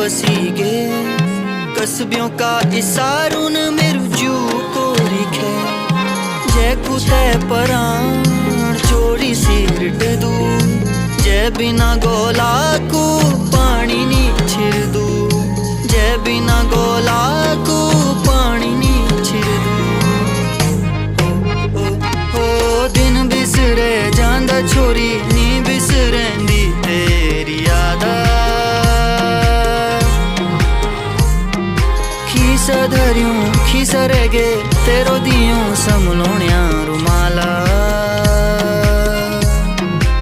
बसी गे कस्बियों का इसारुन मेरु जू को रिखे जय कुते पराण चोरी सिरट दू जय बिना गोला को पानी नी छिर दू जय बिना गोला को पानी नी छिर दू हो दिन बिसरे जांदा छोरी नी बिसरेंदी तेरी यादा खीसा धरियों खीसा रह गए तेरो दियों समलोण्या रुमाला।